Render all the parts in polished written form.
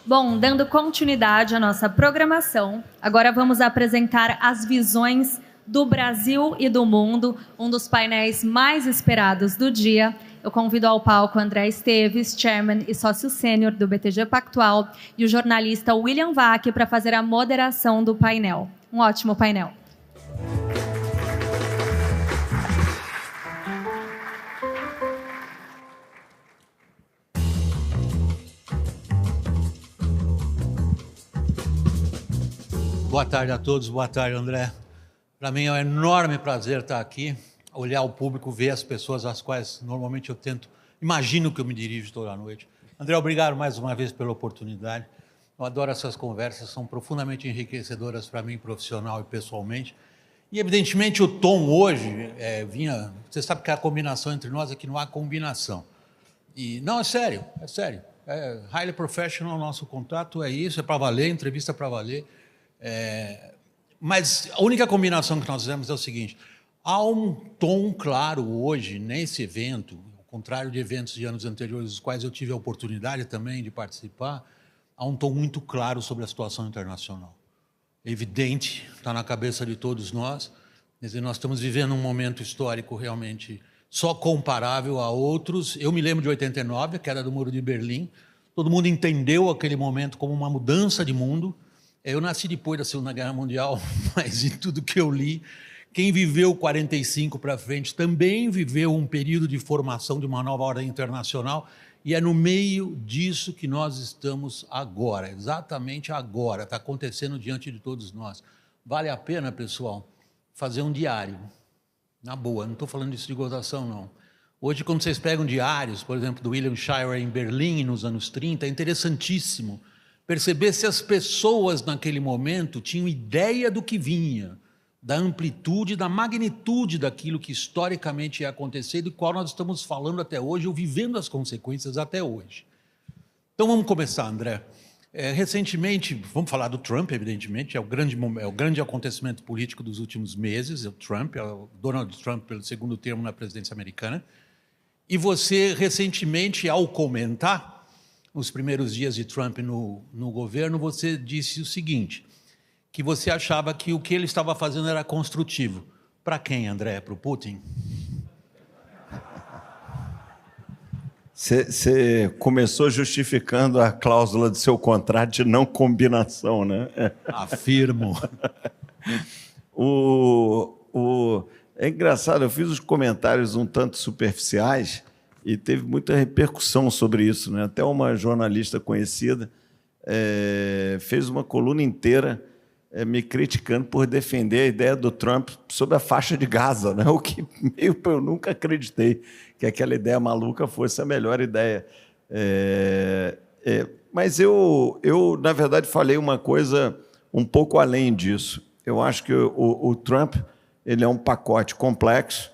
Bom, dando continuidade à nossa programação, agora vamos apresentar as visões do Brasil e do mundo, um dos painéis mais esperados do dia. Eu convido ao palco André Esteves, chairman e sócio sênior do BTG Pactual, e o jornalista William Vac para fazer a moderação do painel. Um ótimo painel. Boa tarde a todos, boa tarde, André. Para mim é um enorme prazer estar aqui, olhar o público, ver as pessoas às quais normalmente eu imagino que eu me dirijo toda a noite. André, obrigado mais uma vez pela oportunidade. Eu adoro essas conversas, são profundamente enriquecedoras para mim, profissional e pessoalmente. E, evidentemente, o tom hoje vinha... Você sabe que a combinação entre nós é que não há combinação. E não, é sério, é sério. É highly professional o nosso contato, é isso, é para valer, entrevista para valer. Mas a única combinação que nós fizemos é o seguinte: há um tom claro hoje nesse evento, ao contrário de eventos de anos anteriores, dos quais eu tive a oportunidade também de participar, há um tom muito claro sobre a situação internacional. É evidente, está na cabeça de todos nós. Quer dizer, nós estamos vivendo um momento histórico realmente só comparável a outros. Eu me lembro de 89, a queda do Muro de Berlim. Todo mundo entendeu aquele momento como uma mudança de mundo. Eu nasci depois da Segunda Guerra Mundial, mas de tudo que eu li, quem viveu 45 para frente também viveu um período de formação de uma nova ordem internacional, e é no meio disso que nós estamos agora, exatamente agora, está acontecendo diante de todos nós. Vale a pena, pessoal, fazer um diário, na boa, não estou falando disso de gozação, não. Hoje, quando vocês pegam diários, por exemplo, do William Shirer em Berlim, nos anos 30, é interessantíssimo perceber se as pessoas naquele momento tinham ideia do que vinha, da amplitude, da magnitude daquilo que historicamente ia acontecer e do qual nós estamos falando até hoje, ou vivendo as consequências até hoje. Então vamos começar, André. Recentemente, vamos falar do Trump, evidentemente, é o grande acontecimento político dos últimos meses, é o Donald Trump pelo segundo termo na presidência americana. E você, recentemente, ao comentar nos primeiros dias de Trump no governo, você disse o seguinte, que você achava que o que ele estava fazendo era construtivo. Para quem, André? Para o Putin? Você começou justificando a cláusula do seu contrato de não combinação, né? Afirmo. É engraçado, eu fiz os comentários um tanto superficiais e teve muita repercussão sobre isso, né? Até uma jornalista conhecida fez uma coluna inteira me criticando por defender a ideia do Trump sobre a faixa de Gaza, né? O que eu nunca acreditei que aquela ideia maluca fosse a melhor ideia. Mas eu, na verdade, falei uma coisa um pouco além disso. Eu acho que o Trump ele é um pacote complexo,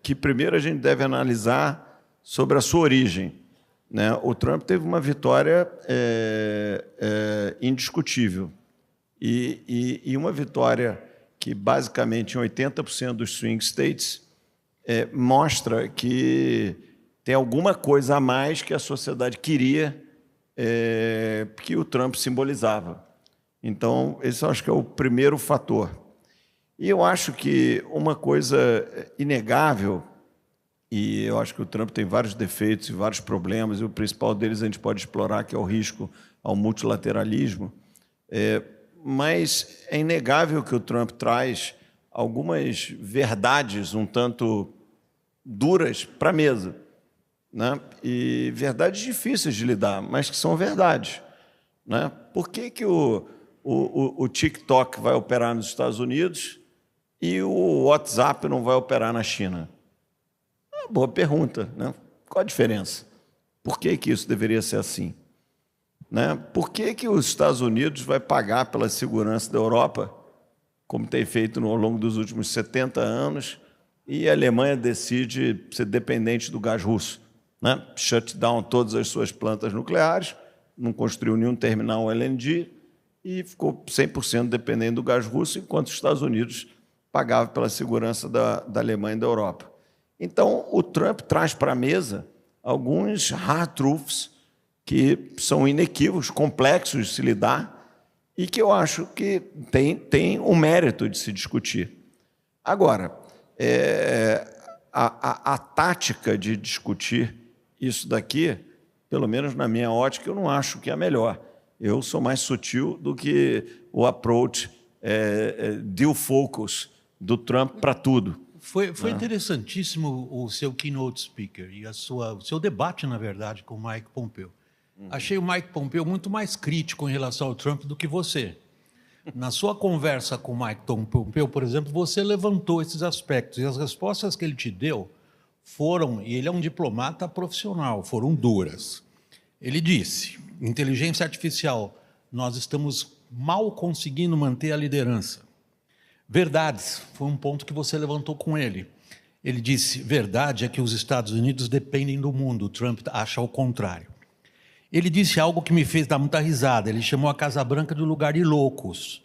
que primeiro a gente deve analisar sobre a sua origem, né? O Trump teve uma vitória indiscutível e uma vitória que, basicamente, em 80% dos swing states, mostra que tem alguma coisa a mais que a sociedade queria que o Trump simbolizava. Então, esse eu acho que é o primeiro fator. E eu acho que uma coisa inegável, e eu acho que o Trump tem vários defeitos e vários problemas, e o principal deles a gente pode explorar, que é o risco ao multilateralismo, mas é inegável que o Trump traz algumas verdades um tanto duras para a mesa, né? E verdades difíceis de lidar, mas que são verdades, né? Por que o TikTok vai operar nos Estados Unidos e o WhatsApp não vai operar na China? Boa pergunta, né? Qual a diferença? Por que isso deveria ser assim? Né? Por que os Estados Unidos vai pagar pela segurança da Europa, como tem feito ao longo dos últimos 70 anos, e a Alemanha decide ser dependente do gás russo, né? Shut down todas as suas plantas nucleares não construiu nenhum terminal LNG e ficou 100% dependendo do gás russo, enquanto os Estados Unidos pagavam pela segurança da Alemanha e da Europa. Então, o Trump traz para a mesa alguns hard truths que são inequívocos, complexos de se lidar e que eu acho que tem um mérito de se discutir. Agora, a tática de discutir isso daqui, pelo menos na minha ótica, eu não acho que é a melhor. Eu sou mais sutil do que o approach deal focus do Trump para tudo. Foi interessantíssimo o seu keynote speaker e o seu debate, na verdade, com o Mike Pompeo. Achei o Mike Pompeo muito mais crítico em relação ao Trump do que você. Na sua conversa com o Mike Pompeo, por exemplo, você levantou esses aspectos e as respostas que ele te deu foram, e ele é um diplomata profissional, foram duras. Ele disse, inteligência artificial, nós estamos mal conseguindo manter a liderança. Verdades, foi um ponto que você levantou com ele. Ele disse, verdade é que os Estados Unidos dependem do mundo, o Trump acha o contrário. Ele disse algo que me fez dar muita risada, ele chamou a Casa Branca de lugar de loucos.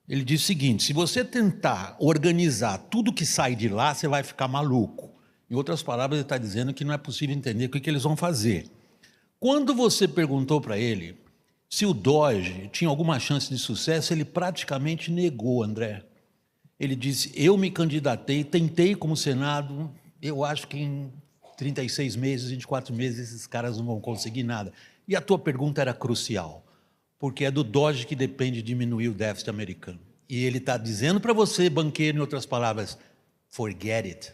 Ele disse o seguinte, se você tentar organizar tudo que sai de lá, você vai ficar maluco. Em outras palavras, ele está dizendo que não é possível entender o que eles vão fazer. Quando você perguntou para ele se o Doge tinha alguma chance de sucesso, ele praticamente negou, André. Ele disse, eu me candidatei, tentei como Senado, eu acho que em 36 meses, 24 meses, esses caras não vão conseguir nada. E a tua pergunta era crucial, porque é do Doge que depende diminuir o déficit americano. E ele está dizendo para você, banqueiro, em outras palavras, forget it.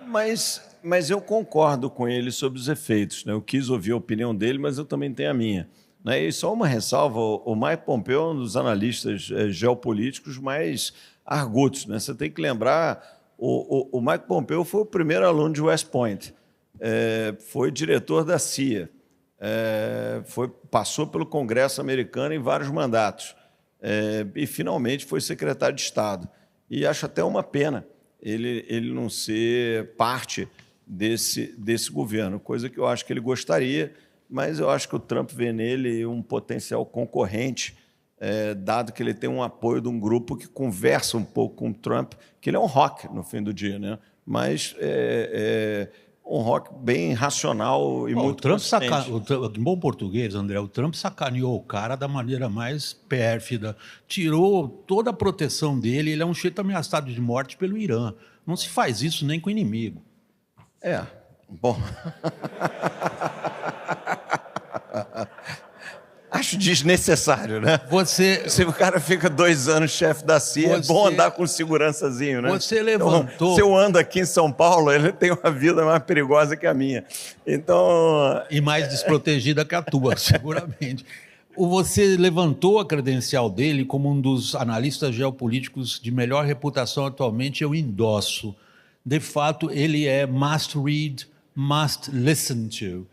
Mas eu concordo com ele sobre os efeitos, né? Eu quis ouvir a opinião dele, mas eu também tenho a minha. E só uma ressalva, o Mike Pompeo é um dos analistas geopolíticos mais argutos, né? Você tem que lembrar, o Mike Pompeo foi o primeiro aluno de West Point, foi diretor da CIA, passou pelo Congresso americano em vários mandatos e, finalmente, foi secretário de Estado. E acho até uma pena ele não ser parte desse governo, coisa que eu acho que ele gostaria, mas eu acho que o Trump vê nele um potencial concorrente, dado que ele tem um apoio de um grupo que conversa um pouco com o Trump, que ele é um rock no fim do dia, né? Mas um rock bem racional e muito consistente. Em bom português, André, o Trump sacaneou o cara da maneira mais pérfida, tirou toda a proteção dele, ele é um sujeito ameaçado de morte pelo Irã. Não se faz isso nem com o inimigo. Bom... Acho desnecessário, né? Se o cara fica 2 anos chefe da CIA, é bom andar com segurançazinho, né? Você levantou... Então, se eu ando aqui em São Paulo, ele tem uma vida mais perigosa que a minha. Então... E mais desprotegida que a tua, seguramente. Você levantou a credencial dele como um dos analistas geopolíticos de melhor reputação atualmente, eu endosso. De fato, ele é must read, must listen to.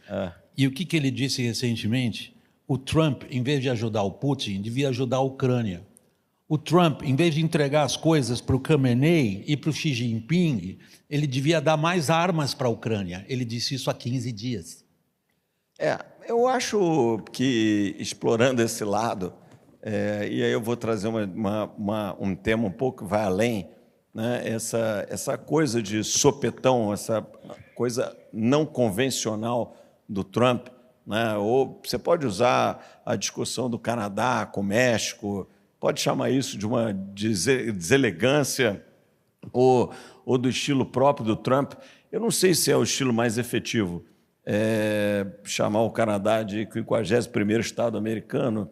E o que ele disse recentemente? O Trump, em vez de ajudar o Putin, devia ajudar a Ucrânia. O Trump, em vez de entregar as coisas para o Khamenei e para o Xi Jinping, ele devia dar mais armas para a Ucrânia. Ele disse isso há 15 dias. Eu acho que, explorando esse lado, e aí eu vou trazer um tema um pouco que vai além, né? Essa coisa de sopetão, essa coisa não convencional do Trump, né? Ou você pode usar a discussão do Canadá com o México, pode chamar isso de uma deselegância ou do estilo próprio do Trump. Eu não sei se é o estilo mais efetivo, chamar o Canadá de 51º Estado americano,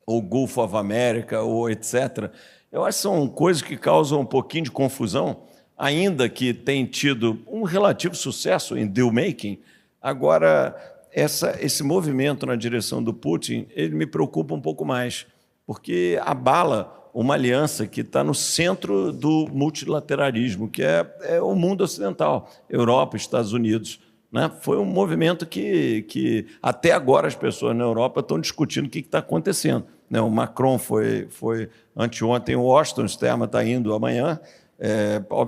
ou Gulf of America, ou etc. Eu acho que são coisas que causam um pouquinho de confusão, ainda que tenha tido um relativo sucesso em deal-making. Agora, esse movimento na direção do Putin, ele me preocupa um pouco mais, porque abala uma aliança que está no centro do multilateralismo, que é o mundo ocidental, Europa, Estados Unidos. Né? Foi um movimento que até agora as pessoas na Europa estão discutindo o que está acontecendo. Né? O Macron foi anteontem em Washington, o Sturman está indo amanhã,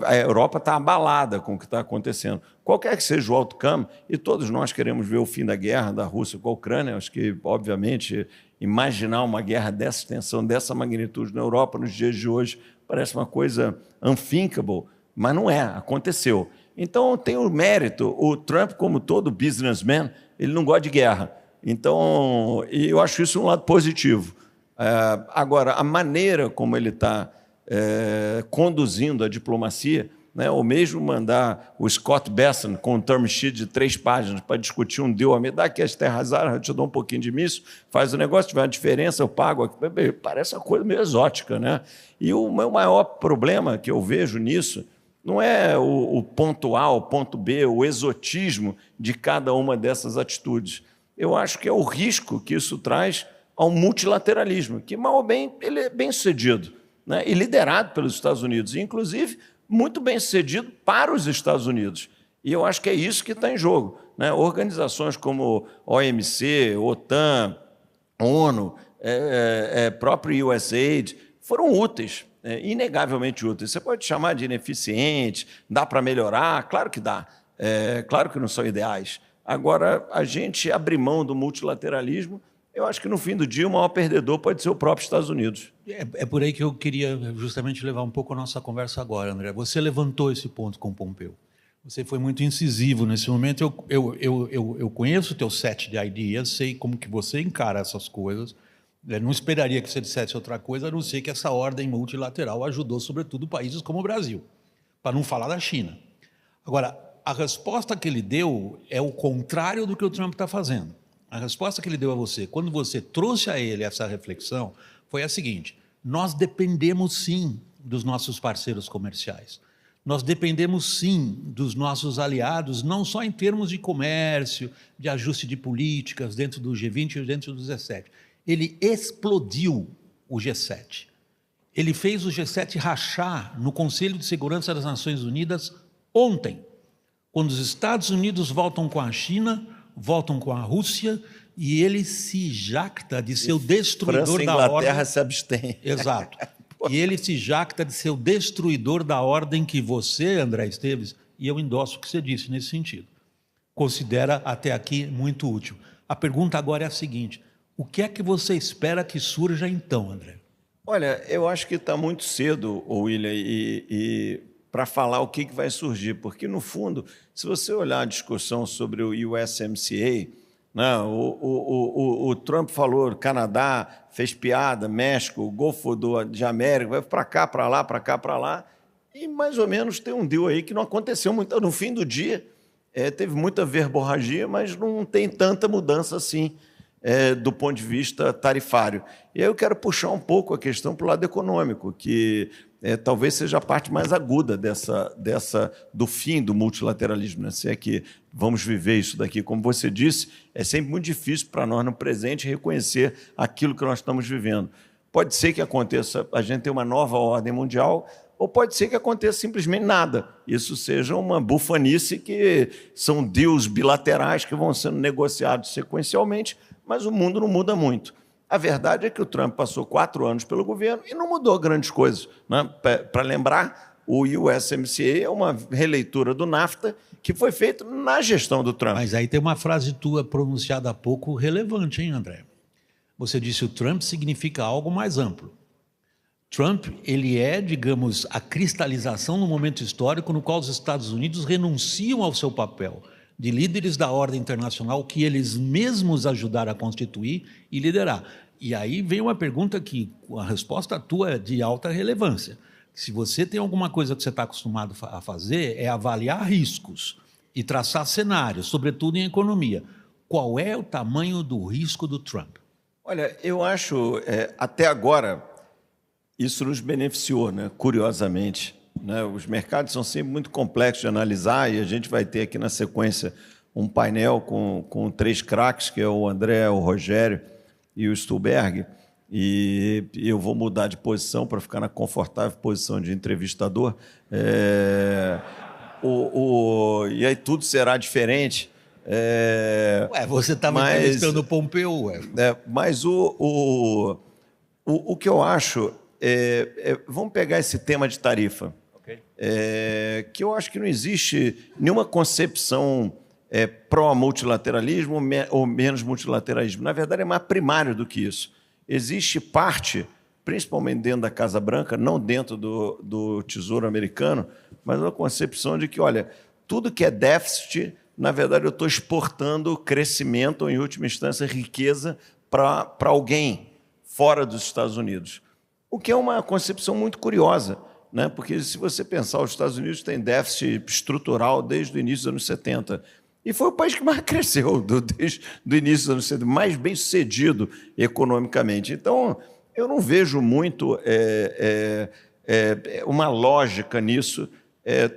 A Europa está abalada com o que está acontecendo. Qualquer que seja o outcome, e todos nós queremos ver o fim da guerra da Rússia com a Ucrânia, acho que, obviamente, imaginar uma guerra dessa extensão, dessa magnitude na Europa nos dias de hoje parece uma coisa unthinkable, mas não é, aconteceu. Então, tem o mérito, o Trump, como todo businessman, ele não gosta de guerra. Então, e eu acho isso um lado positivo. Agora, a maneira como ele está conduzindo a diplomacia, né, ou mesmo mandar o Scott Bessent com um term sheet de 3 páginas para discutir um deal, me dá aqui as terras áreas, eu te dou um pouquinho de míssil, faz o negócio, tiver uma diferença, eu pago. Parece uma coisa meio exótica, né? E o meu maior problema que eu vejo nisso não é o ponto A, o ponto B, o exotismo de cada uma dessas atitudes. Eu acho que é o risco que isso traz ao multilateralismo, que, mal ou bem, ele é bem sucedido, né? E liderado pelos Estados Unidos, e, inclusive, muito bem sucedido para os Estados Unidos. E eu acho que é isso que está em jogo, né? Organizações como OMC, OTAN, ONU, próprio USAID, foram úteis, inegavelmente úteis. Você pode chamar de ineficiente, dá para melhorar? Claro que dá. Claro que não são ideais. Agora, a gente abrir mão do multilateralismo, eu acho que, no fim do dia, o maior perdedor pode ser o próprio Estados Unidos. É por aí que eu queria justamente levar um pouco a nossa conversa agora, André. Você levantou esse ponto com o Pompeu. Você foi muito incisivo nesse momento. Eu conheço o teu set de ideias, sei como que você encara essas coisas. Eu não esperaria que você dissesse outra coisa, a não ser que essa ordem multilateral ajudou, sobretudo, países como o Brasil, para não falar da China. Agora, a resposta que ele deu é o contrário do que o Trump está fazendo. A resposta que ele deu a você, quando você trouxe a ele essa reflexão, foi a seguinte: nós dependemos, sim, dos nossos parceiros comerciais. Nós dependemos, sim, dos nossos aliados, não só em termos de comércio, de ajuste de políticas dentro do G20 e dentro do G7. Ele explodiu o G7. Ele fez o G7 rachar no Conselho de Segurança das Nações Unidas ontem, quando os Estados Unidos voltam com a China, voltam com a Rússia, e ele se jacta de ser o destruidor França e da ordem. Inglaterra se abstêm. Exato. E ele se jacta de ser o destruidor da ordem que você, André Esteves, e eu endosso o que você disse nesse sentido, considera até aqui muito útil. A pergunta agora é a seguinte: o que é que você espera que surja então, André? Olha, eu acho que está muito cedo, William, para falar o que vai surgir, porque, no fundo, se você olhar a discussão sobre o USMCA, né, o Trump falou, Canadá fez piada, México, o Golfo de América, vai para cá, para lá, para cá, para lá, e mais ou menos tem um deal aí que não aconteceu muito. No fim do dia, teve muita verborragia, mas não tem tanta mudança assim, do ponto de vista tarifário. E aí eu quero puxar um pouco a questão para o lado econômico, que talvez seja a parte mais aguda do fim do multilateralismo, né? Se é que vamos viver isso daqui. Como você disse, é sempre muito difícil para nós, no presente, reconhecer aquilo que nós estamos vivendo. Pode ser que aconteça, a gente tem uma nova ordem mundial, ou pode ser que aconteça simplesmente nada. Isso seja uma bufanice, que são deals bilaterais que vão sendo negociados sequencialmente, mas o mundo não muda muito. A verdade é que o Trump passou 4 anos pelo governo e não mudou grandes coisas, né? Para lembrar, o USMCA é uma releitura do NAFTA que foi feito na gestão do Trump. Mas aí tem uma frase tua pronunciada há pouco relevante, hein, André? Você disse que o Trump significa algo mais amplo. Trump, ele é, digamos, a cristalização no momento histórico no qual os Estados Unidos renunciam ao seu papel de líderes da ordem internacional que eles mesmos ajudaram a constituir e liderar. E aí vem uma pergunta que a resposta tua é de alta relevância. Se você tem alguma coisa que você está acostumado a fazer, é avaliar riscos e traçar cenários, sobretudo em economia. Qual é o tamanho do risco do Trump? Olha, eu acho, até agora, isso nos beneficiou, né? Curiosamente. Né? Os mercados são sempre muito complexos de analisar, e a gente vai ter aqui na sequência um painel com 3 craques, que é o André, o Rogério e o Stuhlberg, e eu vou mudar de posição para ficar na confortável posição de entrevistador. E aí tudo será diferente. Você estava entrevistando o Pompeu. Mas o que eu acho... vamos pegar esse tema de tarifa. Okay. que eu acho que não existe nenhuma concepção pró-multilateralismo ou menos multilateralismo. Na verdade, é mais primário do que isso. Existe parte, principalmente dentro da Casa Branca, não dentro do Tesouro Americano, mas uma concepção de que, olha, tudo que é déficit, na verdade, eu estou exportando crescimento, ou, em última instância, riqueza para alguém fora dos Estados Unidos. O que é uma concepção muito curiosa, né? Porque, se você pensar, os Estados Unidos têm déficit estrutural desde o início dos anos 70, e foi o país que mais cresceu desde o início dos anos 70, mais bem-sucedido economicamente. Então, eu não vejo muito uma lógica nisso.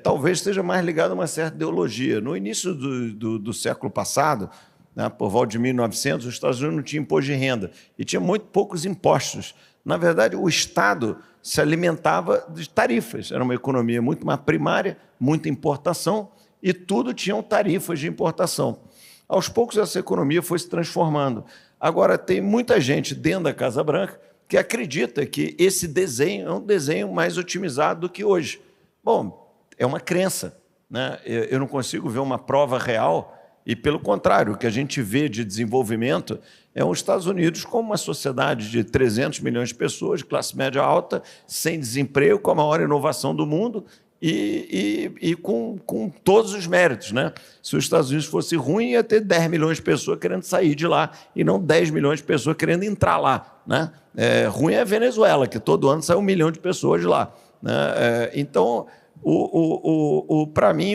Talvez esteja mais ligado a uma certa ideologia. No início do século passado, né, por volta de 1900, os Estados Unidos não tinham imposto de renda e tinha muito poucos impostos. Na verdade, o Estado se alimentava de tarifas. Era uma economia muito mais primária, muita importação, e tudo tinham tarifas de importação. Aos poucos, essa economia foi se transformando. Agora, tem muita gente dentro da Casa Branca que acredita que esse desenho é um desenho mais otimizado do que hoje. Bom, é uma crença, né? Eu não consigo ver uma prova real, e, pelo contrário, o que a gente vê de desenvolvimento é os Estados Unidos como uma sociedade de 300 milhões de pessoas, de classe média alta, sem desemprego, com a maior inovação do mundo e com todos os méritos, né? Se os Estados Unidos fosse ruim, ia ter 10 milhões de pessoas querendo sair de lá e não 10 milhões de pessoas querendo entrar lá, né? Ruim é a Venezuela, que todo ano sai 1 milhão de pessoas de lá, né? Então, para mim,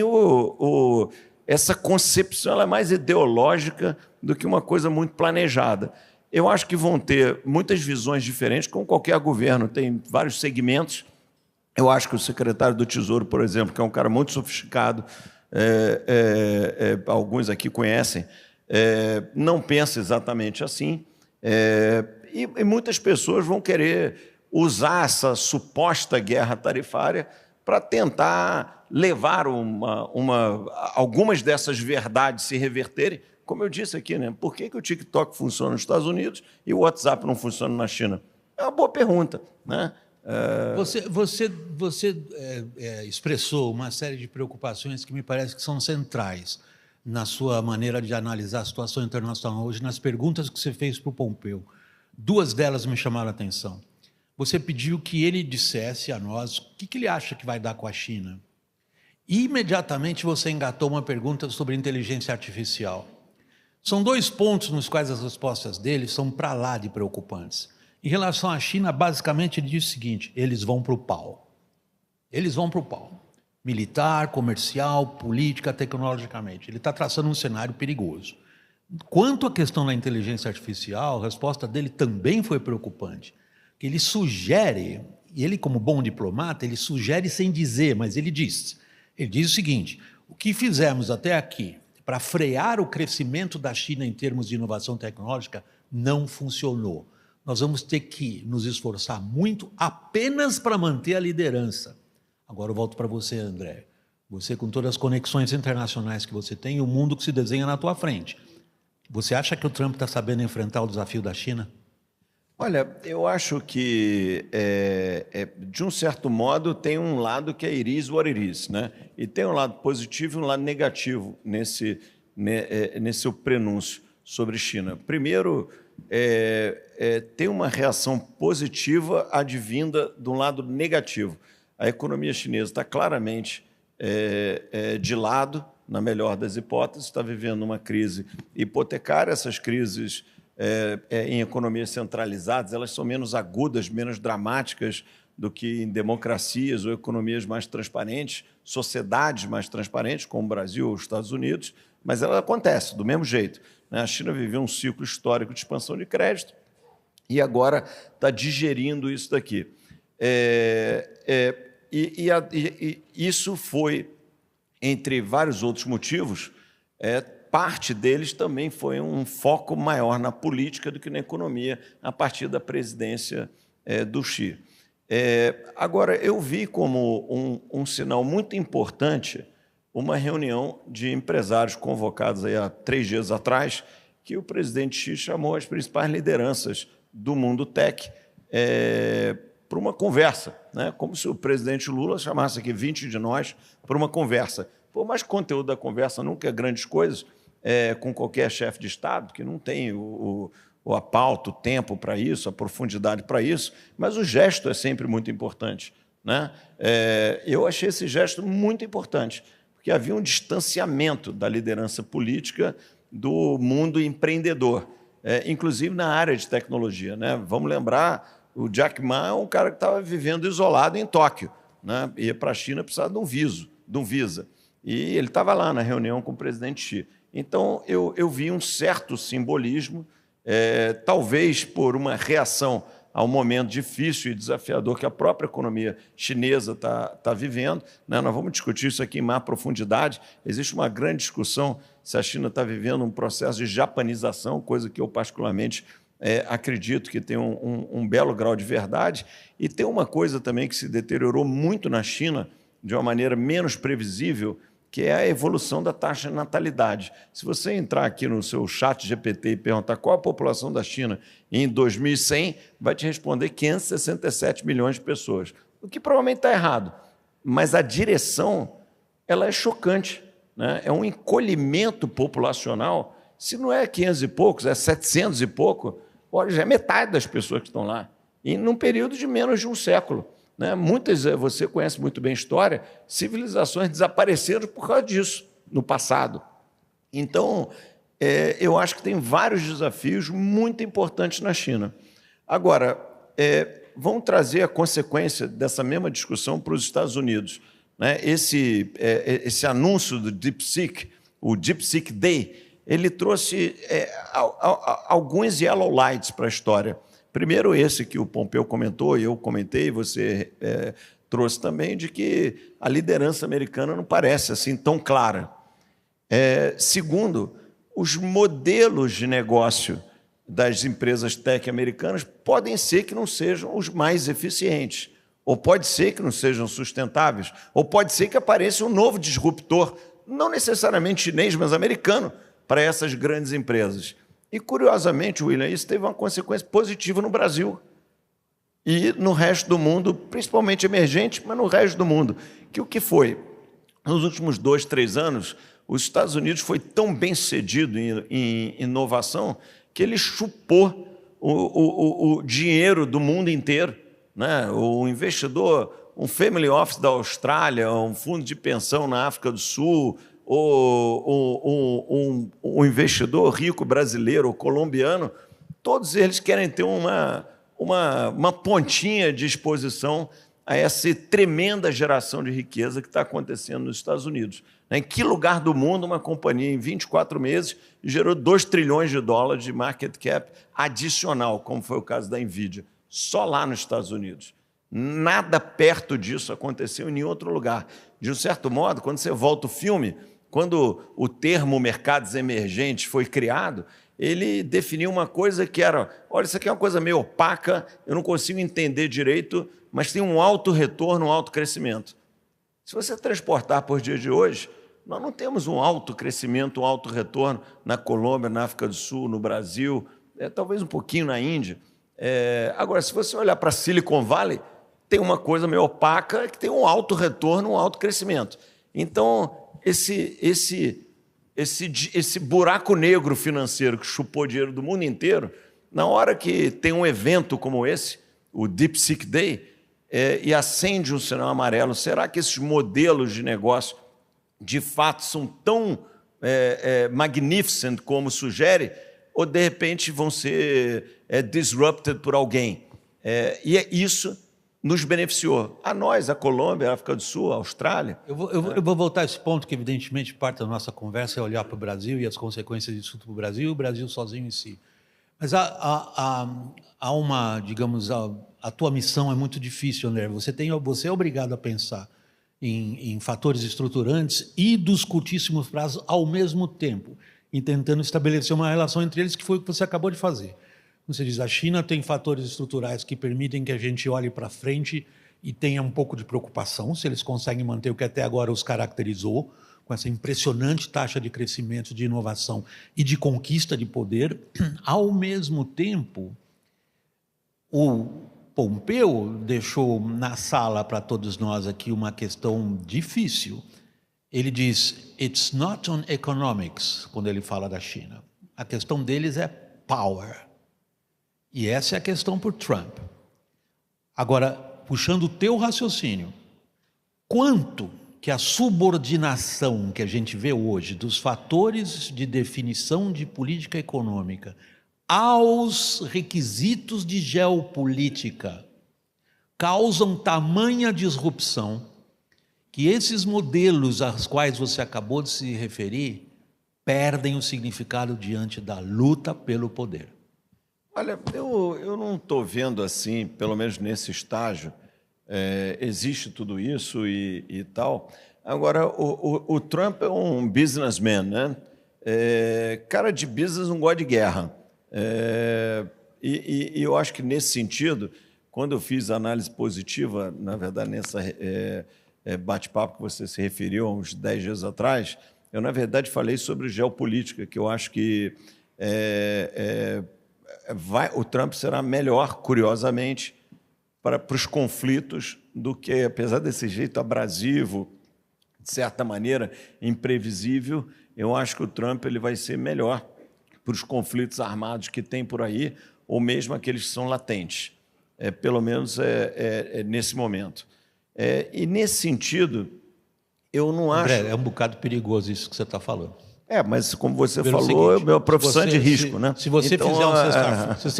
essa concepção ela é mais ideológica do que uma coisa muito planejada. Eu acho que vão ter muitas visões diferentes, como qualquer governo, tem vários segmentos. Eu acho que o secretário do Tesouro, por exemplo, que é um cara muito sofisticado, alguns aqui conhecem, não pensa exatamente assim, e muitas pessoas vão querer usar essa suposta guerra tarifária para tentar levar algumas dessas verdades se reverterem. Como eu disse aqui, né? Por que o TikTok funciona nos Estados Unidos e o WhatsApp não funciona na China? É uma boa pergunta, né? Você expressou uma série de preocupações que me parece que são centrais na sua maneira de analisar a situação internacional hoje, nas perguntas que você fez para o Pompeu. 2 delas me chamaram a atenção. Você pediu que ele dissesse a nós o que ele acha que vai dar com a China. E, imediatamente, você engatou uma pergunta sobre inteligência artificial. São 2 pontos nos quais as respostas dele são para lá de preocupantes. Em relação à China, basicamente, ele diz o seguinte: eles vão para o pau. Eles vão para o pau. Militar, comercial, política, tecnologicamente. Ele está traçando um cenário perigoso. Quanto à questão da inteligência artificial, a resposta dele também foi preocupante. Ele sugere, e ele, como bom diplomata, ele sugere sem dizer, mas ele diz o seguinte: o que fizemos até aqui para frear o crescimento da China em termos de inovação tecnológica não funcionou. Nós vamos ter que nos esforçar muito apenas para manter a liderança. Agora eu volto para você, André. Você, com todas as conexões internacionais que você tem e o mundo que se desenha na tua frente, você acha que o Trump está sabendo enfrentar o desafio da China? Olha, eu acho que, de um certo modo, tem um lado que é it is what it is, né? E tem um lado positivo e um lado negativo nesse seu prenúncio sobre China. Primeiro, tem uma reação positiva advinda de um lado negativo. A economia chinesa está claramente de lado, na melhor das hipóteses, está vivendo uma crise hipotecária. Essas crises em economias centralizadas, elas são menos agudas, menos dramáticas do que em democracias ou economias mais transparentes, sociedades mais transparentes, como o Brasil ou os Estados Unidos, mas ela acontece do mesmo jeito, né? A China viveu um ciclo histórico de expansão de crédito e agora está digerindo isso daqui. Isso foi, entre vários outros motivos, parte deles também foi um foco maior na política do que na economia, a partir da presidência do Xi. Agora, eu vi como um sinal muito importante uma reunião de empresários convocados aí há 3 dias atrás, que o presidente Xi chamou as principais lideranças do mundo tech para uma conversa, né? Como se o presidente Lula chamasse aqui 20 de nós para uma conversa. Por mais que o conteúdo da conversa nunca é grandes coisas, com qualquer chefe de Estado, que não tem a pauta, o tempo para isso, a profundidade para isso, mas o gesto é sempre muito importante, né? Eu achei esse gesto muito importante, porque havia um distanciamento da liderança política do mundo empreendedor, inclusive na área de tecnologia, né? Vamos lembrar, o Jack Ma é um cara que estava vivendo isolado em Tóquio, né? Ia para a China precisava de um visa, e ele estava lá na reunião com o presidente Xi. Então, eu vi um certo simbolismo, talvez por uma reação ao momento difícil e desafiador que a própria economia chinesa está vivendo, né? Nós vamos discutir isso aqui em mais profundidade. Existe uma grande discussão se a China está vivendo um processo de japanização, coisa que eu particularmente acredito que tem um belo grau de verdade. E tem uma coisa também que se deteriorou muito na China, de uma maneira menos previsível, que é a evolução da taxa de natalidade. Se você entrar aqui no seu chat GPT e perguntar qual a população da China em 2100, vai te responder 567 milhões de pessoas, o que provavelmente está errado, mas a direção ela é chocante, né? É um encolhimento populacional. Se não é 500 e poucos, é 700 e pouco, olha, já é metade das pessoas que estão lá, e num período de menos de um século. Né? Muitas, você conhece muito bem a história, civilizações desapareceram por causa disso no passado. Então, eu acho que tem vários desafios muito importantes na China. Agora, vamos trazer a consequência dessa mesma discussão para os Estados Unidos. Né? Esse anúncio do DeepSeek, o DeepSeek Day, ele trouxe alguns yellow lights para a história. Primeiro, esse que o Pompeu comentou, e eu comentei, você trouxe também, de que a liderança americana não parece assim tão clara. Segundo, os modelos de negócio das empresas tech americanas podem ser que não sejam os mais eficientes, ou pode ser que não sejam sustentáveis, ou pode ser que apareça um novo disruptor, não necessariamente chinês, mas americano, para essas grandes empresas. E, curiosamente, William, isso teve uma consequência positiva no Brasil e no resto do mundo, principalmente emergente, mas no resto do mundo. Que o que foi? Nos últimos 2, 3 anos, os Estados Unidos foi tão bem sucedido em inovação que ele chupou o dinheiro do mundo inteiro. Né? O investidor, um family office da Austrália, um fundo de pensão na África do Sul, ou um investidor rico brasileiro ou colombiano, todos eles querem ter uma pontinha de exposição a essa tremenda geração de riqueza que está acontecendo nos Estados Unidos. Em que lugar do mundo uma companhia, em 24 meses, gerou 2 trilhões de dólares de market cap adicional, como foi o caso da NVIDIA? Só lá nos Estados Unidos. Nada perto disso aconteceu em nenhum outro lugar. De um certo modo, quando você volta o filme, quando o termo mercados emergentes foi criado, ele definiu uma coisa que era, olha, isso aqui é uma coisa meio opaca, eu não consigo entender direito, mas tem um alto retorno, um alto crescimento. Se você transportar por dia de hoje, nós não temos um alto crescimento, um alto retorno na Colômbia, na África do Sul, no Brasil, talvez um pouquinho na Índia. Agora, se você olhar para Silicon Valley, tem uma coisa meio opaca que tem um alto retorno, um alto crescimento. Então, esse buraco negro financeiro que chupou dinheiro do mundo inteiro, na hora que tem um evento como esse, o DeepSeek Day, e acende um sinal amarelo, será que esses modelos de negócio de fato são tão magnificent como sugere, ou de repente vão ser disrupted por alguém? E isso nos beneficiou. A nós, a Colômbia, a África do Sul, a Austrália. Eu vou voltar a esse ponto, que evidentemente parte da nossa conversa é olhar para o Brasil e as consequências disso para o Brasil e o Brasil sozinho em si. Mas há uma, digamos, a tua missão é muito difícil, André. Você é obrigado a pensar em fatores estruturantes e dos curtíssimos prazos ao mesmo tempo, e tentando estabelecer uma relação entre eles, que foi o que você acabou de fazer. Você diz, a China tem fatores estruturais que permitem que a gente olhe para frente e tenha um pouco de preocupação se eles conseguem manter o que até agora os caracterizou, com essa impressionante taxa de crescimento, de inovação e de conquista de poder. Ao mesmo tempo, Pompeu deixou na sala para todos nós aqui uma questão difícil. Ele diz, it's not on economics, quando ele fala da China. A questão deles é power. E essa é a questão por Trump. Agora, puxando o teu raciocínio, quanto que a subordinação que a gente vê hoje dos fatores de definição de política econômica aos requisitos de geopolítica causam tamanha disrupção que esses modelos aos quais você acabou de se referir perdem o significado diante da luta pelo poder. Olha, eu não estou vendo assim, pelo menos nesse estágio, existe tudo isso e tal. Agora, o Trump é um businessman, né? Cara de business não gosta de guerra. E eu acho que, nesse sentido, quando eu fiz a análise positiva, na verdade, nessa bate-papo que você se referiu há uns 10 dias atrás, eu, na verdade, falei sobre geopolítica, que eu acho que o Trump será melhor, curiosamente, para os conflitos do que, apesar desse jeito abrasivo, de certa maneira, imprevisível, eu acho que o Trump ele vai ser melhor para os conflitos armados que tem por aí, ou mesmo aqueles que são latentes, pelo menos nesse momento. E, nesse sentido, eu não acho... André, é um bocado perigoso isso que você está falando. Mas, como você Pelo falou, seguinte, é uma profissão de risco, né? Se você então,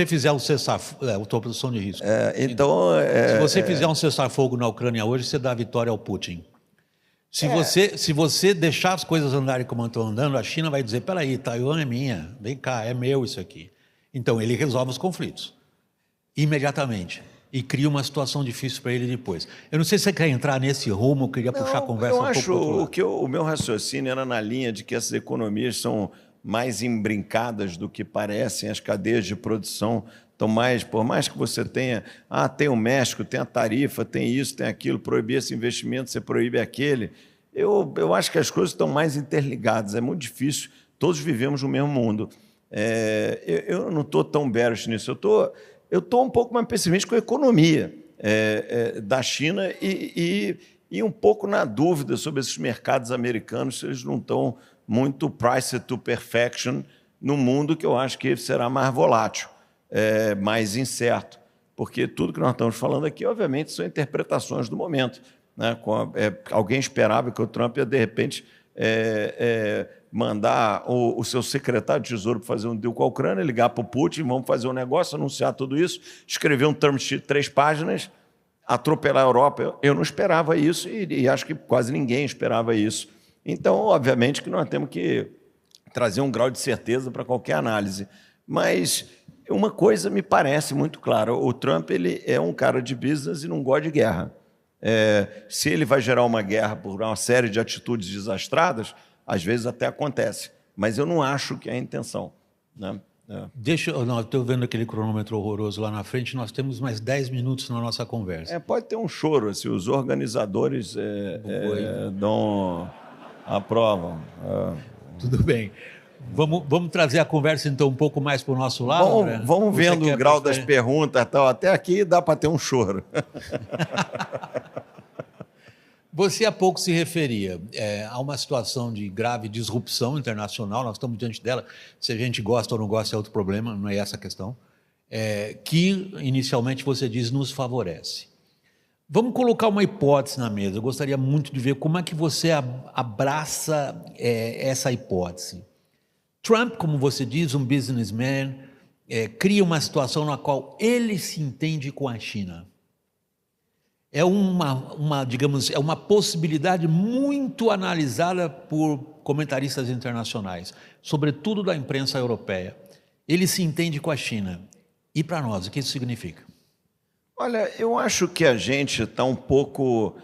fizer um cessar-fogo, é uma profissão de risco. Se você fizer um cessar-fogo na Ucrânia hoje, você dá a vitória ao Putin. Se você deixar as coisas andarem como estão andando, a China vai dizer, peraí, Taiwan é minha, vem cá, é meu isso aqui. Então, ele resolve os conflitos imediatamente e cria uma situação difícil para ele depois. Eu não sei se você quer entrar nesse rumo, eu queria puxar a conversa um pouco. O meu raciocínio era na linha de que essas economias são mais embrincadas do que parecem, as cadeias de produção estão mais, por mais que você tenha, tem o México, tem a tarifa, tem isso, tem aquilo, proibir esse investimento, você proíbe aquele. Eu acho que as coisas estão mais interligadas, é muito difícil, todos vivemos no mesmo mundo. Eu não estou tão bearish nisso, eu estou um pouco mais pessimista com a economia da China e um pouco na dúvida sobre esses mercados americanos, se eles não estão muito priced to perfection no mundo que eu acho que será mais volátil, mais incerto, porque tudo que nós estamos falando aqui, obviamente, são interpretações do momento, né? Alguém esperava que o Trump ia, de repente, mandar o seu secretário de Tesouro para fazer um deal com a Ucrânia, ligar para o Putin, vamos fazer um negócio, anunciar tudo isso, escrever um term sheet de 3 páginas, atropelar a Europa. Eu não esperava isso e acho que quase ninguém esperava isso. Então, obviamente, que nós temos que trazer um grau de certeza para qualquer análise. Mas uma coisa me parece muito clara, o Trump ele é um cara de business e não gosta de guerra. Se ele vai gerar uma guerra por uma série de atitudes desastradas, às vezes até acontece, mas eu não acho que é a intenção, né? Estou vendo aquele cronômetro horroroso lá na frente, nós temos mais 10 minutos na nossa conversa. Pode ter um choro, se os organizadores aprovam. Tudo bem. Vamos trazer a conversa, então, um pouco mais para o nosso lado? Vamos vendo o grau das perguntas. Tal. Até aqui dá para ter um choro. Você há pouco se referia a uma situação de grave disrupção internacional, nós estamos diante dela, se a gente gosta ou não gosta é outro problema, não é essa a questão, que inicialmente você diz nos favorece. Vamos colocar uma hipótese na mesa, eu gostaria muito de ver como é que você abraça essa hipótese. Trump, como você diz, um businessman, cria uma situação na qual ele se entende com a China. É uma possibilidade muito analisada por comentaristas internacionais, sobretudo da imprensa europeia. Ele se entende com a China. E para nós, o que isso significa? Olha, eu acho que a gente está um pouco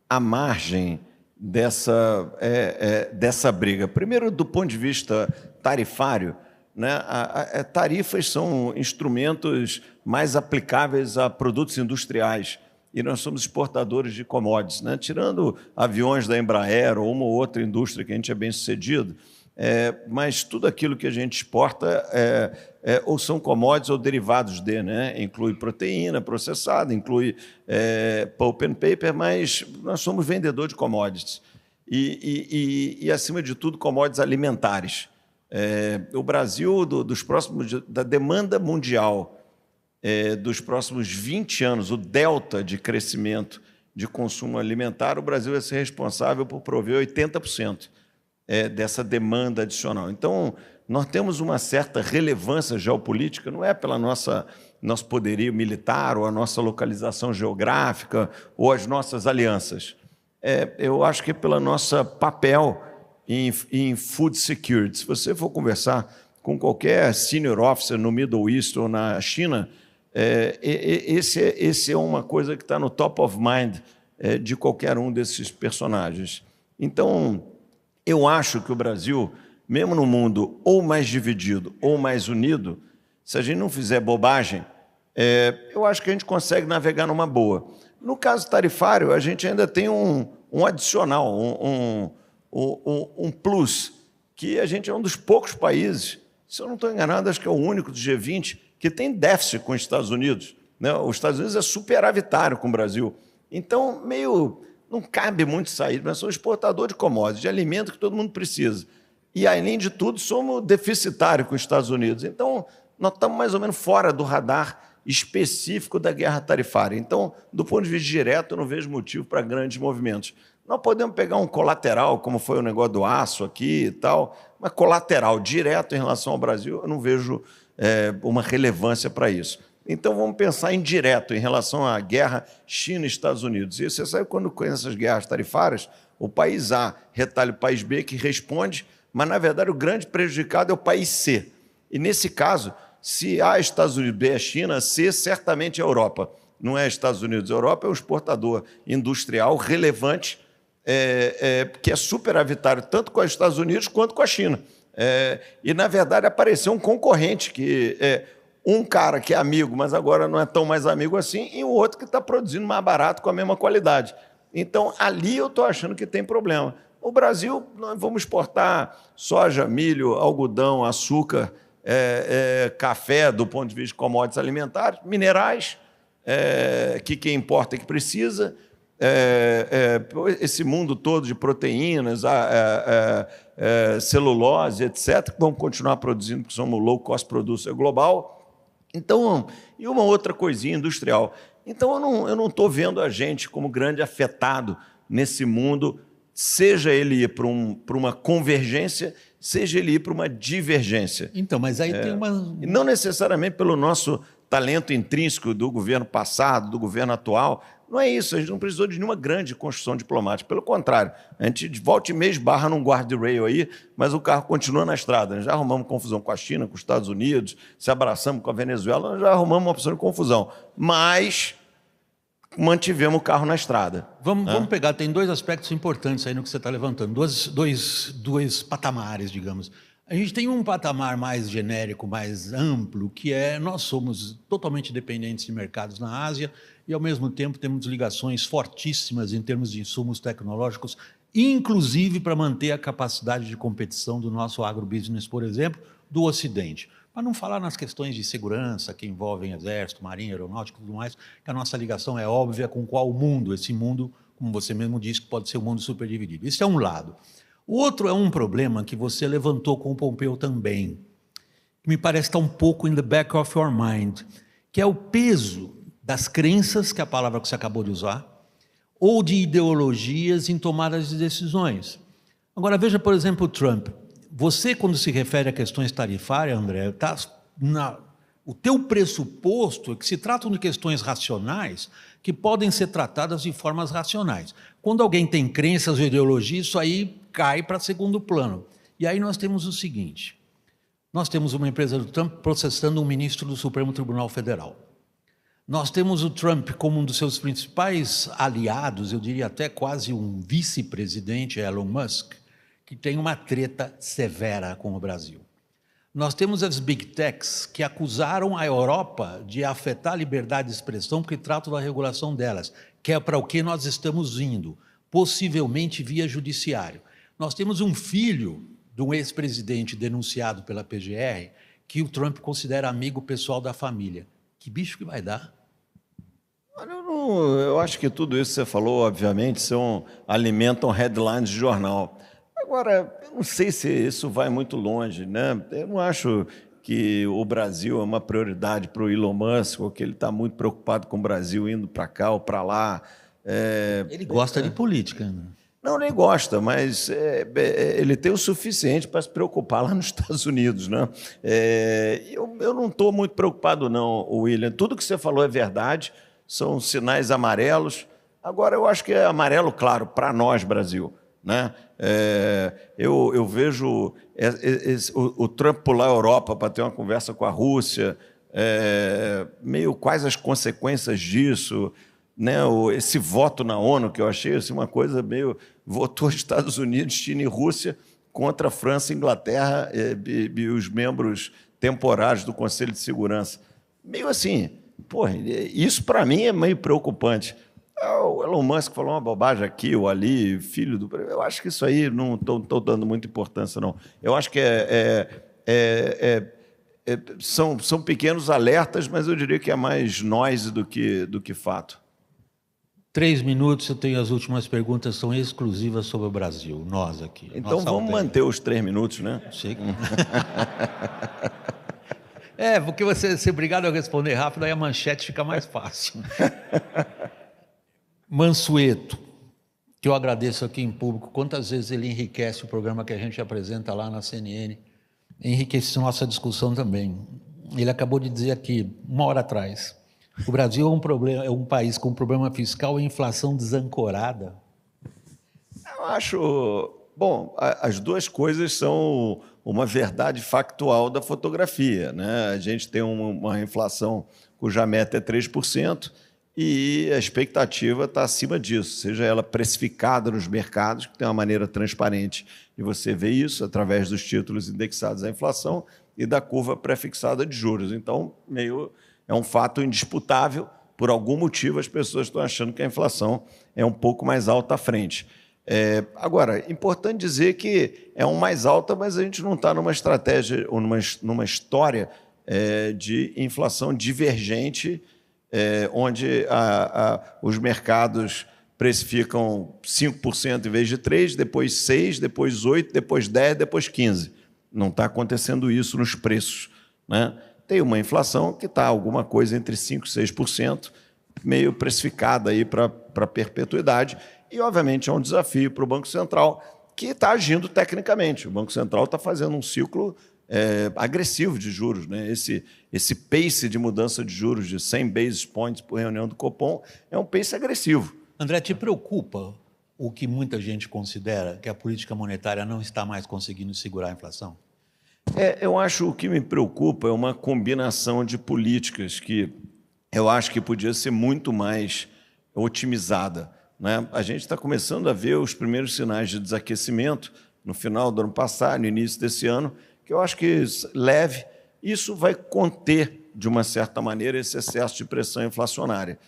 à margem dessa briga. Primeiro, do ponto de vista tarifário, né? Tarifas são instrumentos mais aplicáveis a produtos industriais. E nós somos exportadores de commodities, né? Tirando aviões da Embraer ou uma ou outra indústria que a gente é bem sucedido, mas tudo aquilo que a gente exporta ou são commodities ou derivados de, né? Inclui proteína processada, inclui pulp and paper, mas nós somos vendedor de commodities. E acima de tudo, commodities alimentares. O Brasil, da demanda mundial dos próximos 20 anos, o delta de crescimento de consumo alimentar, o Brasil vai ser responsável por prover 80% dessa demanda adicional. Então, nós temos uma certa relevância geopolítica, não é pela nosso poderio militar ou a nossa localização geográfica ou as nossas alianças. Eu acho que é pelo nosso papel em food security. Se você for conversar com qualquer senior officer no Middle East ou na China, esse é uma coisa que está no top of mind de qualquer um desses personagens. Então, eu acho que o Brasil, mesmo no mundo ou mais dividido ou mais unido, se a gente não fizer bobagem, eu acho que a gente consegue navegar numa boa. No caso tarifário, a gente ainda tem um adicional, um plus, que a gente é um dos poucos países, se eu não estou enganado, acho que é o único do G20 que tem déficit com os Estados Unidos, né? Os Estados Unidos é superavitário com o Brasil. Então, não cabe muito sair, mas somos exportador de commodities, de alimento que todo mundo precisa. E, além de tudo, somos deficitários com os Estados Unidos. Então, nós estamos mais ou menos fora do radar específico da guerra tarifária. Então, do ponto de vista direto, eu não vejo motivo para grandes movimentos. Nós podemos pegar um colateral, como foi o negócio do aço aqui e tal, mas colateral, direto em relação ao Brasil, eu não vejo uma relevância para isso. Então, vamos pensar em direto, em relação à guerra China-Estados Unidos. E você sabe, quando com essas guerras tarifárias, o país A retalha o país B, que responde, mas, na verdade, o grande prejudicado é o país C. E, nesse caso, se A é Estados Unidos, B é China, C certamente é a Europa. Não é Estados Unidos, a Europa é um exportador industrial relevante, que é superavitário tanto com os Estados Unidos quanto com a China. E, na verdade, apareceu um concorrente, que um cara que é amigo, mas agora não é tão mais amigo assim, e o outro que está produzindo mais barato com a mesma qualidade. Então, ali eu estou achando que tem problema. O Brasil, nós vamos exportar soja, milho, algodão, açúcar, café, do ponto de vista de commodities alimentares, minerais, que quem importa é que precisa, esse mundo todo de proteínas, celulose, etc., que vamos continuar produzindo, porque somos low cost producer global. Então, e uma outra coisinha industrial. Então, eu não estou vendo a gente como grande afetado nesse mundo, seja ele ir para uma convergência, seja ele ir para uma divergência. Então, mas aí tem uma... E não necessariamente pelo nosso talento intrínseco do governo passado, do governo atual. Não é isso, a gente não precisou de nenhuma grande construção diplomática. Pelo contrário, a gente de volta e meia esbarra num guardrail aí, mas o carro continua na estrada. Nós já arrumamos confusão com a China, com os Estados Unidos, se abraçamos com a Venezuela, nós já arrumamos uma opção de confusão. Mas mantivemos o carro na estrada. Vamos pegar, tem dois aspectos importantes aí no que você está levantando, dois patamares, digamos. A gente tem um patamar mais genérico, mais amplo, que nós somos totalmente dependentes de mercados na Ásia e, ao mesmo tempo, temos ligações fortíssimas em termos de insumos tecnológicos, inclusive para manter a capacidade de competição do nosso agrobusiness, por exemplo, do Ocidente. Para não falar nas questões de segurança que envolvem exército, marinha, aeronáutica e tudo mais, que a nossa ligação é óbvia com qual mundo, esse mundo, como você mesmo disse, que pode ser um mundo superdividido. Isso é um lado. O outro é um problema que você levantou com o Pompeu também, que me parece estar um pouco in the back of your mind, que é o peso das crenças, que é a palavra que você acabou de usar, ou de ideologias em tomadas de decisões. Agora, veja, por exemplo, o Trump. Você, quando se refere a questões tarifárias, André, o teu pressuposto é que se tratam de questões racionais que podem ser tratadas de formas racionais. Quando alguém tem crenças ou ideologias, isso aí cai para segundo plano. E aí nós temos o seguinte, nós temos uma empresa do Trump processando um ministro do Supremo Tribunal Federal. Nós temos o Trump como um dos seus principais aliados, eu diria até quase um vice-presidente, Elon Musk, que tem uma treta severa com o Brasil. Nós temos as Big Techs que acusaram a Europa de afetar a liberdade de expressão porque tratam da regulação delas, que é para o que nós estamos indo, possivelmente via judiciário. Nós temos um filho de um ex-presidente denunciado pela PGR que o Trump considera amigo pessoal da família. Que bicho que vai dar? Olha, eu acho que tudo isso que você falou, obviamente, alimentam headlines de jornal. Agora, eu não sei se isso vai muito longe, né? Eu não acho que o Brasil é uma prioridade para o Elon Musk, ou que ele está muito preocupado com o Brasil indo para cá ou para lá. Ele gosta de política, né? Não, nem gosta, mas ele tem o suficiente para se preocupar lá nos Estados Unidos, né? Eu não estou muito preocupado, não, William. Tudo que você falou é verdade, são sinais amarelos. Agora, eu acho que é amarelo, claro, para nós, Brasil, né? Eu vejo o Trump pular a Europa para ter uma conversa com a Rússia, meio quais as consequências disso, né? Esse voto na ONU, que eu achei assim, uma coisa meio... Votou Estados Unidos, China e Rússia contra a França, Inglaterra e os membros temporários do Conselho de Segurança. Meio assim, porra, isso para mim é meio preocupante. O Elon Musk falou uma bobagem aqui ou ali, filho do... Eu acho que isso aí não estou dando muita importância, não. Eu acho que são pequenos alertas, mas eu diria que é mais noise do que fato. 3 minutos, eu tenho as últimas perguntas, são exclusivas sobre o Brasil, nós aqui. Então vamos manter os 3 minutos, né? Chega. Porque você ser obrigado a responder rápido, aí a manchete fica mais fácil. Mansueto, que eu agradeço aqui em público, quantas vezes ele enriquece o programa que a gente apresenta lá na CNN, enriquece nossa discussão também. Ele acabou de dizer aqui, 1 hora atrás, o Brasil é um país com problema fiscal e inflação desancorada. Eu acho... Bom, as duas coisas são uma verdade factual da fotografia, né? A gente tem uma inflação cuja meta é 3% e a expectativa está acima disso, seja ela precificada nos mercados, que tem uma maneira transparente de você ver isso através dos títulos indexados à inflação e da curva pré-fixada de juros. Então, é um fato indisputável. Por algum motivo, as pessoas estão achando que a inflação é um pouco mais alta à frente. Agora, importante dizer que é um mais alta, mas a gente não está numa estratégia ou numa história de inflação divergente, onde os mercados precificam 5% em vez de 3%, depois 6%, depois 8%, depois 10%, depois 15%. Não está acontecendo isso nos preços, né? Tem uma inflação que está alguma coisa entre 5% e 6%, meio precificada aí para perpetuidade. E, obviamente, é um desafio para o Banco Central, que está agindo tecnicamente. O Banco Central está fazendo um ciclo agressivo de juros, né? Esse pace de mudança de juros de 100 basis points por reunião do Copom é um pace agressivo. André, te preocupa o que muita gente considera que a política monetária não está mais conseguindo segurar a inflação? Eu acho que o que me preocupa é uma combinação de políticas que eu acho que podia ser muito mais otimizada, né? A gente está começando a ver os primeiros sinais de desaquecimento no final do ano passado, no início desse ano, que eu acho que leve, isso vai conter, de uma certa maneira, esse excesso de pressão inflacionária.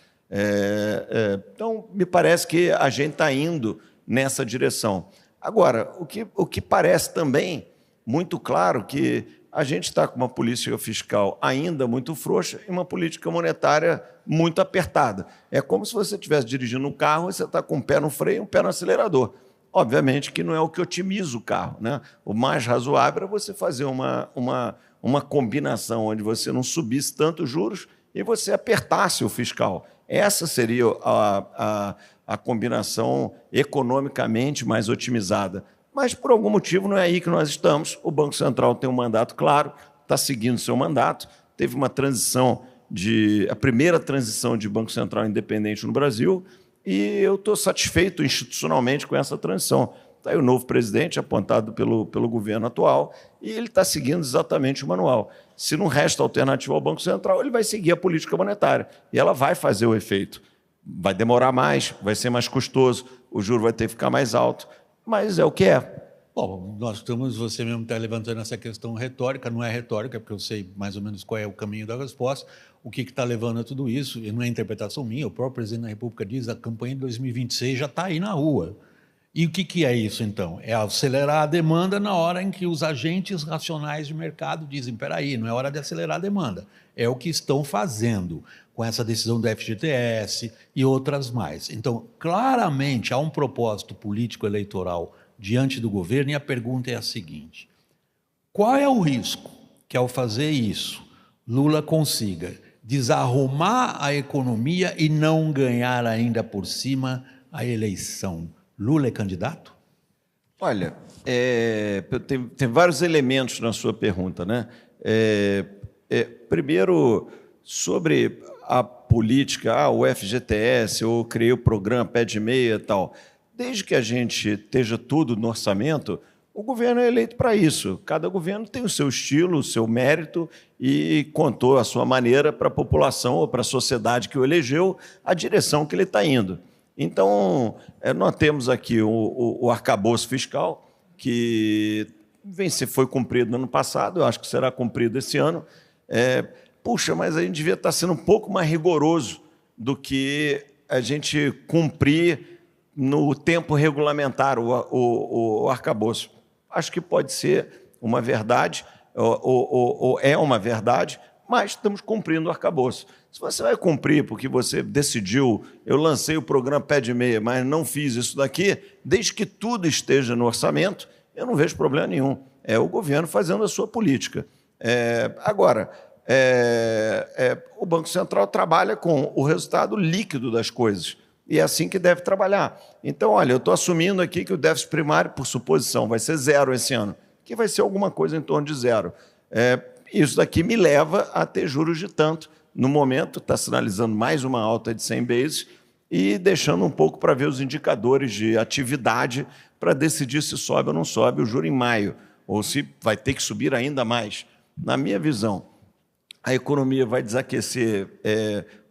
Então, me parece que a gente está indo nessa direção. Agora, o que parece também muito claro que a gente está com uma política fiscal ainda muito frouxa e uma política monetária muito apertada. É como se você estivesse dirigindo um carro e você está com um pé no freio e um pé no acelerador. Obviamente que não é o que otimiza o carro, né? O mais razoável é você fazer uma combinação onde você não subisse tanto os juros e você apertasse o fiscal. Essa seria a combinação economicamente mais otimizada. Mas, por algum motivo, não é aí que nós estamos. O Banco Central tem um mandato claro, está seguindo seu mandato, teve uma transição a primeira transição de Banco Central independente no Brasil, e eu estou satisfeito institucionalmente com essa transição. Está aí o novo presidente, apontado pelo governo atual, e ele está seguindo exatamente o manual. Se não resta alternativa ao Banco Central, ele vai seguir a política monetária, e ela vai fazer o efeito. Vai demorar mais, vai ser mais custoso, o juro vai ter que ficar mais alto, mas é o que é. Bom, você mesmo está levantando essa questão retórica, não é retórica, porque eu sei mais ou menos qual é o caminho da resposta, o que está levando a tudo isso, e não é interpretação minha, o próprio presidente da República diz que a campanha de 2026 já está aí na rua. E o que é isso, então? É acelerar a demanda na hora em que os agentes racionais de mercado dizem, espera aí, não é hora de acelerar a demanda. É o que estão fazendo com essa decisão do FGTS e outras mais. Então, claramente, há um propósito político-eleitoral diante do governo, e a pergunta é a seguinte: qual é o risco que, ao fazer isso, Lula consiga desarrumar a economia e não ganhar ainda por cima a eleição? Lula é candidato? Olha, tem vários elementos na sua pergunta, né? Primeiro, sobre a política, o FGTS, eu criei o programa Pé de Meia e tal. Desde que a gente esteja tudo no orçamento, o governo é eleito para isso. Cada governo tem o seu estilo, o seu mérito e contou a sua maneira para a população ou para a sociedade que o elegeu a direção que ele está indo. Então, nós temos aqui o arcabouço fiscal, que foi cumprido no ano passado, eu acho que será cumprido esse ano. Puxa, mas a gente devia estar sendo um pouco mais rigoroso do que a gente cumprir no tempo regulamentar o arcabouço. Acho que pode ser uma verdade, ou é uma verdade, mas estamos cumprindo o arcabouço. Se você vai cumprir porque você decidiu, eu lancei o programa Pé de Meia, mas não fiz isso daqui, desde que tudo esteja no orçamento, eu não vejo problema nenhum. É o governo fazendo a sua política. Agora, o Banco Central trabalha com o resultado líquido das coisas, e é assim que deve trabalhar. Então, olha, eu estou assumindo aqui que o déficit primário, por suposição, vai ser 0 esse ano, que vai ser alguma coisa em torno de 0. Isso daqui me leva a ter juros de tanto. No momento, está sinalizando mais uma alta de 100 bases e deixando um pouco para ver os indicadores de atividade para decidir se sobe ou não sobe o juro em maio, ou se vai ter que subir ainda mais. Na minha visão, a economia vai desaquecer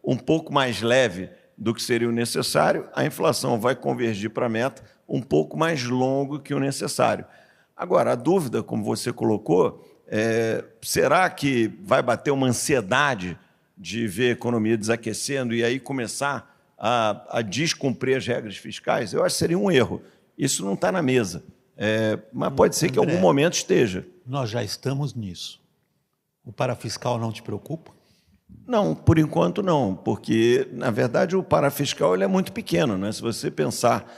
um pouco mais leve do que seria o necessário, a inflação vai convergir para a meta um pouco mais longo que o necessário. Agora, a dúvida, como você colocou, será que vai bater uma ansiedade de ver a economia desaquecendo e aí começar a descumprir as regras fiscais? Eu acho que seria um erro. Isso não está na mesa. Mas pode ser que em algum momento esteja. Nós já estamos nisso. O parafiscal não te preocupa? Não, por enquanto não, porque, na verdade, o parafiscal ele é muito pequeno, né? Se você pensar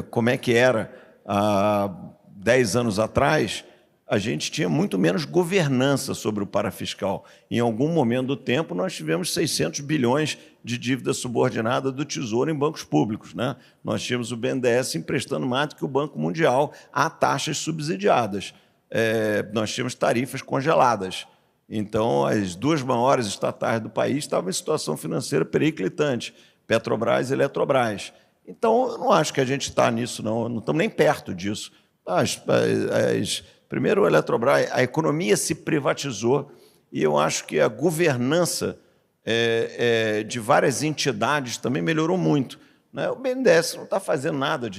como é que era há 10 anos atrás, a gente tinha muito menos governança sobre o parafiscal. Em algum momento do tempo, nós tivemos 600 bilhões de dívida subordinada do Tesouro em bancos públicos, né? Nós tínhamos o BNDES emprestando mais do que o Banco Mundial a taxas subsidiadas. Nós tínhamos tarifas congeladas. Então, as duas maiores estatais do país estavam em situação financeira periclitante, Petrobras e Eletrobras. Então, eu não acho que a gente está nisso, não estamos nem perto disso. Primeiro, a Eletrobras, a economia se privatizou e eu acho que a governança de várias entidades também melhorou muito. Né? O BNDES não está fazendo nada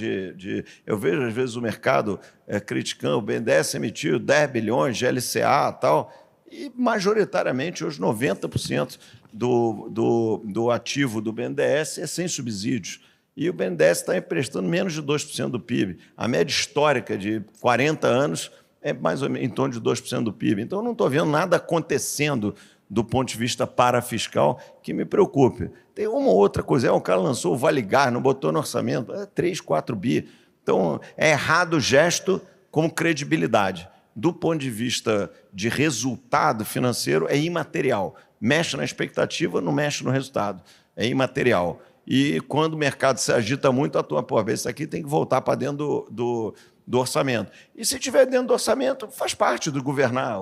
Eu vejo, às vezes, o mercado criticando. O BNDES emitiu 10 bilhões de LCA e tal, e, majoritariamente, hoje, 90% do ativo do BNDES é sem subsídios. E o BNDES está emprestando menos de 2% do PIB. A média histórica de 40 anos é mais ou menos em torno de 2% do PIB. Então, eu não estou vendo nada acontecendo do ponto de vista parafiscal que me preocupe. Tem uma outra coisa. O cara lançou o Vale Gás, não botou no orçamento, 3, 4 bi. Então, é errado o gesto como credibilidade. Do ponto de vista de resultado financeiro, é imaterial. Mexe na expectativa, não mexe no resultado. É imaterial. E quando o mercado se agita muito, a turma, isso aqui tem que voltar para dentro do orçamento. E se estiver dentro do orçamento, faz parte do governar.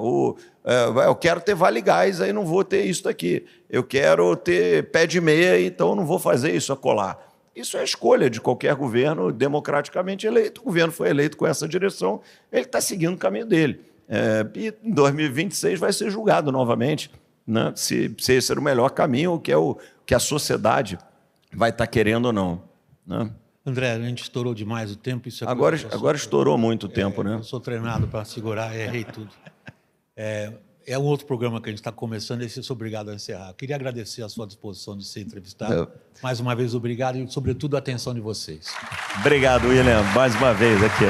Eu quero ter Vale Gás, aí não vou ter isso daqui. Eu quero ter Pé de Meia, então não vou fazer isso acolá. Isso é a escolha de qualquer governo democraticamente eleito. O governo foi eleito com essa direção, ele está seguindo o caminho dele. E em 2026 vai ser julgado novamente, né, se esse era o melhor caminho, ou que a sociedade vai estar querendo ou não. Né? André, a gente estourou demais o tempo. Isso agora estourou muito o tempo, né? Eu sou treinado para segurar, errei tudo. É um outro programa que a gente está começando, e sou obrigado a encerrar. Queria agradecer a sua disposição de ser entrevistado. Mais uma vez, obrigado e, sobretudo, a atenção de vocês. Obrigado, William. Mais uma vez aqui.